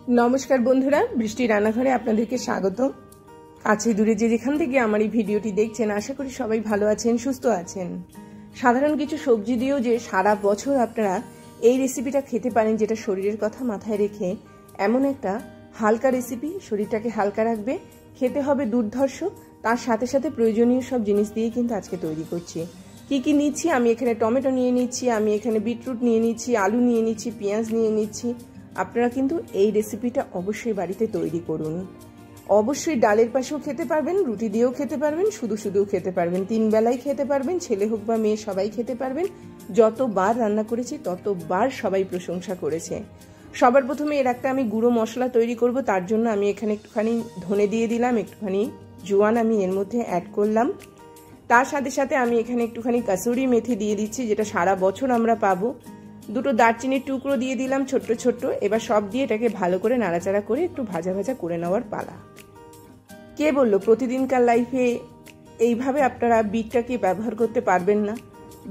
नमस्कार बंधुरा बृष्टि रान्नाघरे आपनादेरके स्वागत। काছে दूरे जे जेखान थेके आमार এই ভিডিওটি দেখছেন आशा करी सबाई भालो आছেন सुस्थ आছেন। साधारण किछु सब्जी दिएও जे सारा बछर आपनारा এই রেসিপিটা খেতে পারেন যেটা শরীরের কথা মাথায় রেখে এমন একটা হালকা রেসিপি শরীরটাকে হালকা রাখবে খেতে হবে দুর্ধর্ষ তার সাথে সাথে প্রয়োজনীয় সব জিনিস দিয়ে কিন্তু আজকে তৈরি করছি। কি কি নিচ্ছি আমি এখানে টমেটো নিয়ে নিচ্ছি, আমি এখানে বিটরুট নিয়ে নিচ্ছি, আলু নিয়ে নিচ্ছি, পেঁয়াজ নিয়ে নিচ্ছি। আপনারা কিন্তু এই রেসিপিটা অবশ্যই বাড়িতে তৈরি করুন। অবশ্যই ডালের পাশেও খেতে পারবেন, রুটি দিয়েও খেতে পারবেন, শুধু শুধুও খেতে পারবেন, তিন বেলায় খেতে পারবেন, ছেলে হোক বা মেয়ে সবাই খেতে পারবেন। যতবার রান্না করেছি ততবার সবাই প্রশংসা করেছে। সবার প্রথমে এর একটা আমি গুঁড়ো মশলা তৈরি করব, তার জন্য আমি এখানে একটুখানি ধনে দিয়ে দিলাম, একটুখানি জোয়ান আমি এর মধ্যে অ্যাড করলাম। তার সাথে সাথে আমি এখানে একটুখানি কাসুরি মেথি দিয়ে দিচ্ছি, যেটা সারা বছর আমরা পাবো। দুটো দারচিনির টুকরো দিয়ে দিলাম ছোট্ট ছোট্ট। এবার সব দিয়ে এটাকে ভালো করে নাড়াচাড়া করে একটু ভাজা ভাজা করে নেওয়ার পালা। কে বললো প্রতিদিনকার লাইফে এইভাবে আপনারা বিটটাকে ব্যবহার করতে পারবেন না?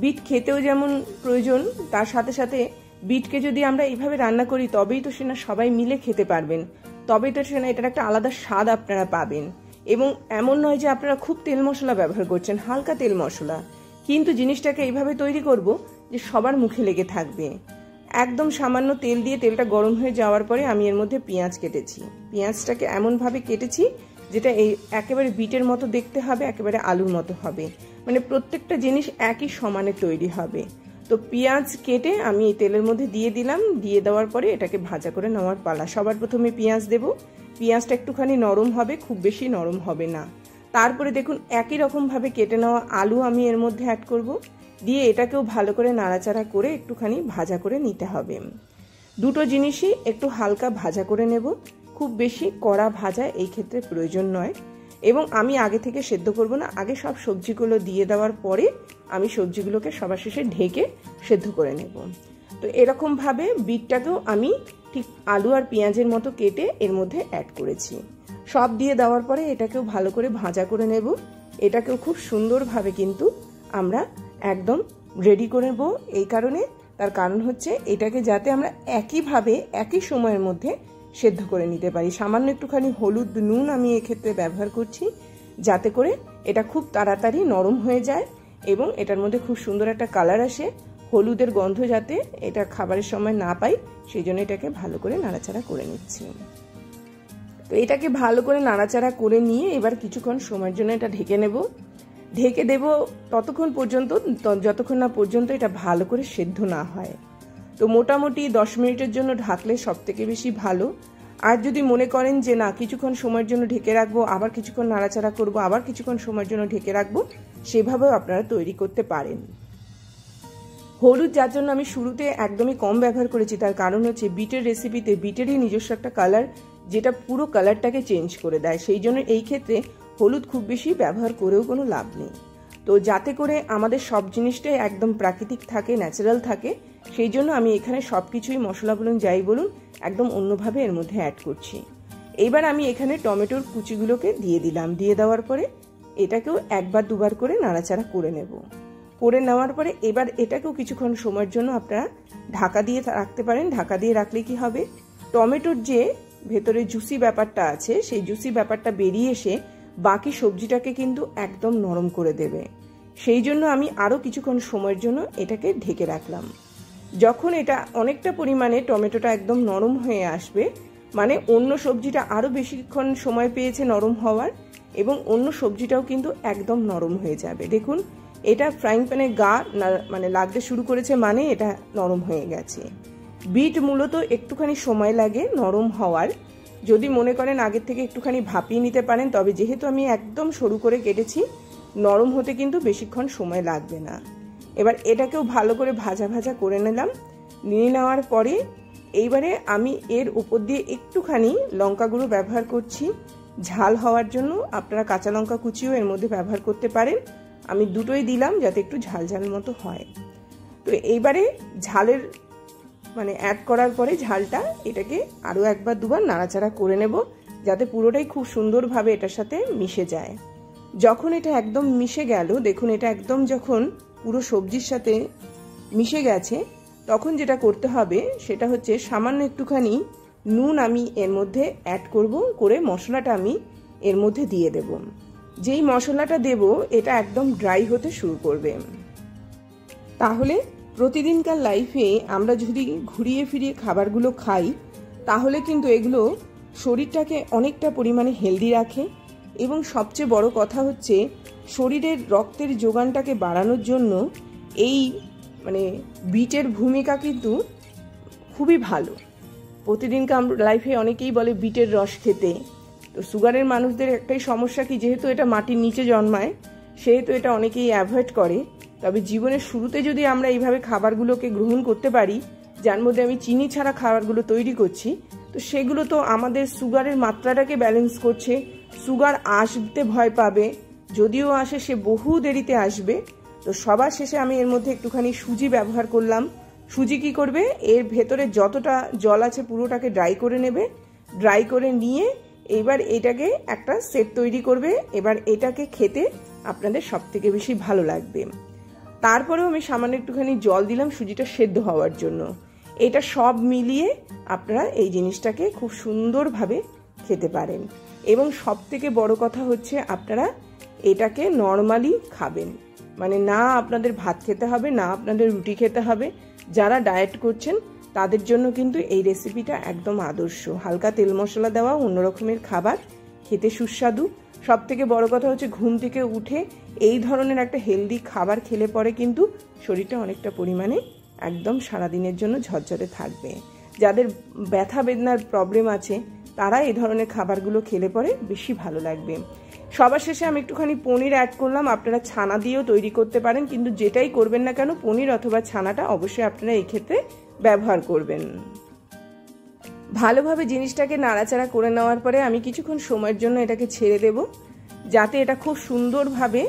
বিট খেতেও যেমন প্রয়োজন, তার সাথে সাথে বিটকে যদি আমরা এইভাবে রান্না করি তবেই তো সেটা সবাই মিলে খেতে পারবেন, তবেই তো সেটা এটার একটা আলাদা স্বাদ আপনারা পাবেন। এবং এমন নয় যে আপনারা খুব তেল মশলা ব্যবহার করছেন, হালকা তেল মশলা, কিন্তু জিনিসটাকে এইভাবে তৈরি করব যে সবার মুখে লেগে থাকবে। একদম সামান্য তেল দিয়ে তেলটা গরম হয়ে যাওয়ার পরে আমি এর মধ্যে পেঁয়াজ কেটেছি। পেঁয়াজটাকে এমনভাবে কেটেছি যেটা এই একেবারে বিটের মতো দেখতে হবে, একেবারে আলুর মতো হবে, মানে প্রত্যেকটা জিনিস একই সমানে তৈরি হবে। তো পেঁয়াজ কেটে আমি এই তেলের মধ্যে দিয়ে দিলাম, দিয়ে দেওয়ার পরে এটাকে ভাজা করে নেওয়ার পালা। সবার প্রথমে পেঁয়াজ দেব, পেঁয়াজটা একটুখানি নরম হবে, খুব বেশি নরম হবে না। তারপরে দেখুন একই রকমভাবে কেটে নেওয়া আলু আমি এর মধ্যে অ্যাড করব, দিয়ে এটাকেও ভালো করে নাড়াচাড়া করে একটুখানি ভাজা করে নিতে হবে। দুটো জিনিসই একটু হালকা ভাজা করে নেব, খুব বেশি কড়া ভাজা এই ক্ষেত্রে প্রয়োজন নয়। এবং আমি আগে থেকে সেদ্ধ করব না, আগে সব সবজিগুলো দিয়ে দেওয়ার পরে আমি সবজিগুলোকে সবার শেষে ঢেকে সেদ্ধ করে নেব। তো এরকমভাবে বিটটাকেও আমি ঠিক আলু আর পেঁয়াজের মতো কেটে এর মধ্যে অ্যাড করেছি। সব দিয়ে দেওয়ার পরে এটাকেও ভালো করে ভাজা করে নেব। এটাকেও খুব সুন্দরভাবে কিন্তু আমরা একদম রেডি করে নেব। এই কারণে, তার কারণ হচ্ছে এটাকে যাতে আমরা একইভাবে একই সময়ের মধ্যে সেদ্ধ করে নিতে পারি। সামান্য একটুখানি হলুদ নুন আমি এক্ষেত্রে ব্যবহার করছি, যাতে করে এটা খুব তাড়াতাড়ি নরম হয়ে যায় এবং এটার মধ্যে খুব সুন্দর একটা কালার আসে। হলুদের গন্ধ যাতে এটা খাবারের সময় না পাই, সেই জন্য এটাকে ভালো করে নাড়াচাড়া করে নিচ্ছি। তো এটাকে ভালো করে নাড়াচাড়া করে নিয়ে এবার কিছুক্ষণ সময়ের জন্য এটা ঢেকে নেব। ঢেকে দেব ততক্ষণ পর্যন্ত যতক্ষণ না পর্যন্ত এটা ভালো করে সেদ্ধ না হয়। তো মোটামুটি 10 মিনিটের জন্য ঢাকলে সব থেকে বেশি ভালো। আর যদি মনে করেন যে না কিছুক্ষণ সময়ের জন্য ঢেকে রাখবো, আবার কিছুক্ষণ নাড়াচাড়া করব, আবার কিছুক্ষণ সময়ের জন্য ঢেকে রাখবো, সেভাবেও আপনারা তৈরি করতে পারেন। হলুদ যার জন্য আমি শুরুতে একদমই কম ব্যবহার করেছি, তার কারণ হচ্ছে বিটের রেসিপিতে বিটেরই নিজস্ব একটা কালার, যেটা পুরো কালারটাকে চেঞ্জ করে দেয়। সেই জন্য এই ক্ষেত্রে হলুদ খুব বেশি ব্যবহার করেও কোনো লাভ নেই। তো যাতে করে আমাদের সব জিনিসটাই একদম প্রাকৃতিক থাকে, ন্যাচারাল থাকে, সেই জন্য আমি এখানে সব কিছুই মশলা বলুন যাই বলুন একদম অন্যভাবে এর মধ্যে অ্যাড করছি। এইবার আমি এখানে টমেটোর কুচিগুলোকে দিয়ে দিলাম, দিয়ে দেওয়ার পরে এটাকেও একবার দুবার করে নাড়াচাড়া করে নেব। করে নেওয়ার পরে এবার এটাকেও কিছুক্ষণ সময়ের জন্য আপনারা ঢাকা দিয়ে রাখতে পারেন। ঢাকা দিয়ে রাখলে কি হবে, টমেটোর যে ভেতরে জুসি ব্যাপারটা আছে সেই জুসি ব্যাপারটা বেরিয়ে এসে বাকি সবজিটাকে কিন্তু একদম নরম করে দেবে। সেই জন্য আমি আরও কিছুক্ষণ সময়ের জন্য এটাকে ঢেকে রাখলাম। যখন এটা অনেকটা পরিমাণে টমেটোটা একদম নরম হয়ে আসবে, মানে অন্য সবজিটা আরও বেশিক্ষণ সময় পেয়েছে নরম হওয়ার, এবং অন্য সবজিটাও কিন্তু একদম নরম হয়ে যাবে। দেখুন এটা ফ্রাইং প্যানে গা মানে লাগতে শুরু করেছে, মানে এটা নরম হয়ে গেছে। বিট মূলত একটুখানি সময় লাগে নরম হওয়ার। যদি মনে করেন আগের থেকে একটুখানি ভাপিয়ে নিতে পারেন, তবে যেহেতু আমি একদম সরু করে কেটেছি, নরম হতে কিন্তু বেশিক্ষণ সময় লাগবে না। এবার এটাকেও ভালো করে ভাজা ভাজা করে নিলাম। নিয়ে নেওয়ার পরে এইবারে আমি এর উপর দিয়ে একটুখানি লঙ্কা গুঁড়ো ব্যবহার করছি ঝাল হওয়ার জন্য। আপনারা কাঁচা লঙ্কা কুচিও এর মধ্যে ব্যবহার করতে পারেন, আমি দুটোই দিলাম যাতে একটু ঝাল ঝাল মতো হয়। তো এইবারে ঝালের মানে অ্যাড করার পরে ঝালটা এটাকে আরও একবার দুবার নাড়াচাড়া করে নেব, যাতে পুরোটাই খুব সুন্দরভাবে এটার সাথে মিশে যায়। যখন এটা একদম মিশে গেল, দেখুন এটা একদম যখন পুরো সবজির সাথে মিশে গেছে, তখন যেটা করতে হবে সেটা হচ্ছে সামান্য একটুখানি নুন আমি এর মধ্যে অ্যাড করব, করে মশলাটা আমি এর মধ্যে দিয়ে দেব। যেই মশলাটা দেব এটা একদম ড্রাই হতে শুরু করবে। তাহলে প্রতিদিনকার লাইফে আমরা যদি ঘুরিয়ে ফিরিয়ে খাবারগুলো খাই তাহলে কিন্তু এগুলো শরীরটাকে অনেকটা পরিমাণে হেলদি রাখে, এবং সবচেয়ে বড় কথা হচ্ছে শরীরের রক্তের যোগানটাকে বাড়ানোর জন্য এই বিটের ভূমিকা কিন্তু খুবই ভালো। প্রতিদিনকার লাইফে অনেকেই বলে বিটের রস খেতে, তো সুগারের মানুষদের একটাই সমস্যা কি, যেহেতু এটা মাটির নিচে জন্মায় সেহেতু এটা অনেকেই অ্যাভয়েড করে। তবে জীবনের শুরুতে যদি আমরা এইভাবে খাবারগুলোকে গ্রহণ করতে পারি, যার মধ্যে আমি চিনি ছাড়া খাবারগুলো তৈরি করছি, তো সেগুলো তো আমাদের সুগারের মাত্রাটাকে ব্যালেন্স করছে। সুগার আসতে ভয় পাবে, যদিও আসে সে বহু দেরিতে আসবে। তো সবার শেষে আমি এর মধ্যে একটুখানি সুজি ব্যবহার করলাম। সুজি কি করবে, এর ভেতরে যতটা জল আছে পুরোটাকে ড্রাই করে নেবে। ড্রাই করে নিয়ে এবার এটাকে একটা সেট তৈরি করবে। এবার এটাকে খেতে আপনাদের সব থেকে বেশি ভালো লাগবে। তারপরেও আমি সামান্য একটুখানি জল দিলাম সুজিটা সেদ্ধ হওয়ার জন্য। এটা সব মিলিয়ে আপনারা এই জিনিসটাকে খুব সুন্দরভাবে খেতে পারেন। এবং সব থেকে বড় কথা হচ্ছে আপনারা এটাকে নর্মালি খাবেন, না আপনাদের ভাত খেতে হবে, না আপনাদের রুটি খেতে হবে। যারা ডায়েট করছেন তাদের জন্য কিন্তু এই রেসিপিটা একদম আদর্শ। হালকা তেল মশলা দেওয়া অন্য রকমের খাবার, খেতে সুস্বাদু। সব থেকে বড় কথা হচ্ছে ঘুম থেকে উঠে এই ধরনের একটা হেলদি খাবার খেলে পরে কিন্তু শরীরটা অনেকটা পরিমাণে একদম সারাদিনের জন্য ঝরঝরে থাকবে। যাদের ব্যথা বেদনার প্রবলেম আছে তারা এই ধরনের খাবারগুলো খেলে পরে বেশি ভালো লাগবে। সবার শেষে আমি একটুখানি পনির অ্যাড করলাম। আপনারা ছানা দিয়েও তৈরি করতে পারেন, কিন্তু যেটাই করবেন না কেন পনির অথবা ছানাটা অবশ্যই আপনারা এই ক্ষেত্রে ব্যবহার করবেন। ভালোভাবে জিনিসটাকে নাড়াচাড়া করে নেওয়ার পরে আমি কিছুক্ষণ সময়ের জন্য এটাকে ছেড়ে দেব, যাতে এটা খুব সুন্দরভাবে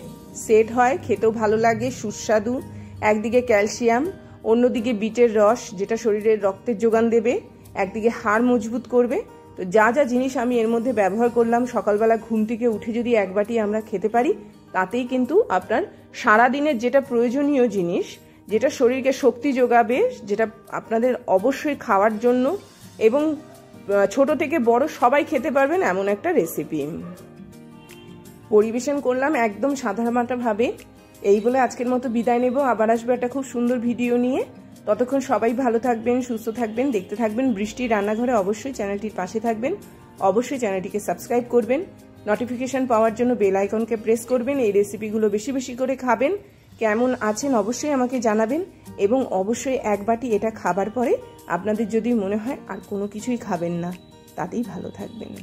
সেট হয়, খেতেও ভালো লাগে, সুস্বাদু। একদিকে ক্যালসিয়াম, অন্যদিকে বিটের রস যেটা শরীরের রক্তের যোগান দেবে, একদিকে হাড় মজবুত করবে। তো যা যা জিনিস আমি এর মধ্যে ব্যবহার করলাম, সকালবেলা ঘুম থেকে উঠে যদি এক বাটি আমরা খেতে পারি তাতেই কিন্তু আপনার সারাদিনের যেটা প্রয়োজনীয় জিনিস, যেটা শরীরকে শক্তি যোগাবে, যেটা আপনাদের অবশ্যই খাওয়ার জন্য এবং ছোট থেকে বড় সবাই খেতে পারবেন এমন একটা রেসিপি পরিবেশন করলাম একদম সাধারণভাবে। এই বলে আজকের মতো বিদায় নেব। আবার আসবো একটা খুব সুন্দর ভিডিও নিয়ে। ততক্ষণ সবাই ভালো থাকবেন, সুস্থ থাকবেন, দেখতে থাকবেন বৃষ্টির রান্নাঘরে। অবশ্যই চ্যানেলটির পাশে থাকবেন, অবশ্যই চ্যানেলটিকে সাবস্ক্রাইব করবেন, নোটিফিকেশন পাওয়ার জন্য বেল আইকনকে প্রেস করবেন। এই রেসিপিগুলো বেশি বেশি করে খাবেন। কেমন আছেন অবশ্যই আমাকে জানাবেন, এবং অবশ্যই এক বাটি এটা খাবার পরে আপনাদের যদি মনে হয় আর কোনো কিছুই খাবেন না, তাতেই ভালো থাকবেন।